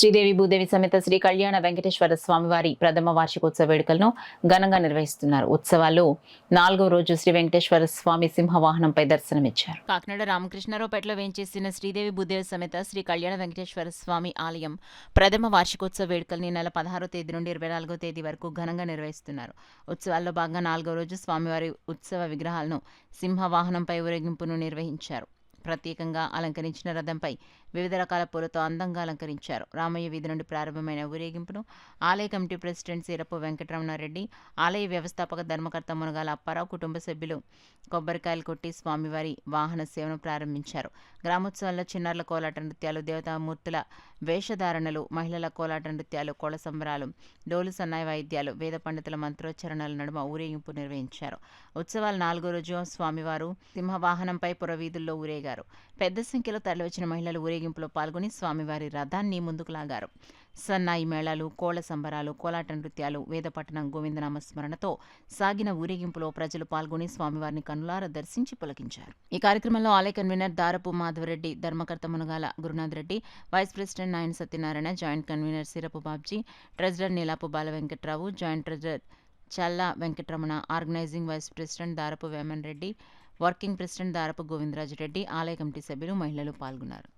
శ్రీదేవి భూదేవి సమేత శ్రీ కళ్యాణ వెంకటేశ్వర స్వామివారి ప్రథమ వార్షికోత్సవ వేడుకలను ఘనంగా నిర్వహిస్తున్నారు. ఉత్సవాల్లో 4వ రోజు శ్రీ వెంకటేశ్వర స్వామి సింహవాహనంపై దర్శనమిచ్చారు. కాకినాడ రామకృష్ణారావుపేటలో వేంచేసిన శ్రీదేవి భూదేవి సమేత శ్రీ కళ్యాణ వెంకటేశ్వర స్వామి ఆలయం ప్రథమ వార్షికోత్సవ వేడుకల్ని నెల 16వ తేదీ నుండి 24వ తేదీ వరకు ఘనంగా నిర్వహిస్తున్నారు. ఉత్సవాల్లో భాగంగా 4వ రోజు స్వామివారి ఉత్సవ విగ్రహాలను సింహవాహనంపై ఊరేగింపును నిర్వహించారు. ప్రత్యేకంగా అలంకరించిన రథంపై వివిధ రకాల పూలతో అందంగా అలంకరించారు. రామయ్య వీధి నుండి ప్రారంభమైన ఊరేగింపును ఆలయ కమిటీ ప్రెసిడెంట్ సీరపు వెంకటరమణారెడ్డి, ఆలయ వ్యవస్థాపక ధర్మకర్త మునగాల అప్పారావు కుటుంబ సభ్యులు కొబ్బరికాయలు కొట్టి స్వామివారి వాహన సేవను ప్రారంభించారు. గ్రామోత్సవాల్లో చిన్నారుల కోలాట నృత్యాలు, దేవతామూర్తుల వేషధారణలు, మహిళల కోలాట నృత్యాలు, కోళ సంబరాలు, డోలు సన్నాయి వాయిద్యాలు, వేద పండితుల మంత్రోచ్చరణల నడుమ ఊరేగింపు నిర్వహించారు. ఉత్సవాల 4వ రోజు స్వామివారు సింహవాహనంపై పురవీధుల్లో ఊరేగారు. పెద్ద సంఖ్యలో తరలివచ్చిన మహిళలు ఊరేగింపులో పాల్గొని స్వామివారి రథాన్ని ముందుకు లాగారు. సన్నాయి మేళాలు, కోళ సంబరాలు, కోలాట నృత్యాలు, వేదపట్టణం, గోవిందనామ స్మరణతో సాగిన ఊరేగింపులో ప్రజలు పాల్గొని స్వామివారిని కనులారా దర్శించి పులకించారు. ఈ కార్యక్రమంలో ఆలయ కన్వీనర్ దారపు మాధవరెడ్డి, ధర్మకర్త Munagala Gurunath Reddy, vice president Nayana Satyanarayana, joint convener Sirapu Babji, treasurer Neelapu Bala Venkatrao, joint treasurer Challa Venkataramana, organising vice president Darapu Veman Reddy, working president దారపు గోవిందరాజు రెడ్డి, ఆలయ కమిటీ సభ్యులు, మహిళలు పాల్గొన్నారు.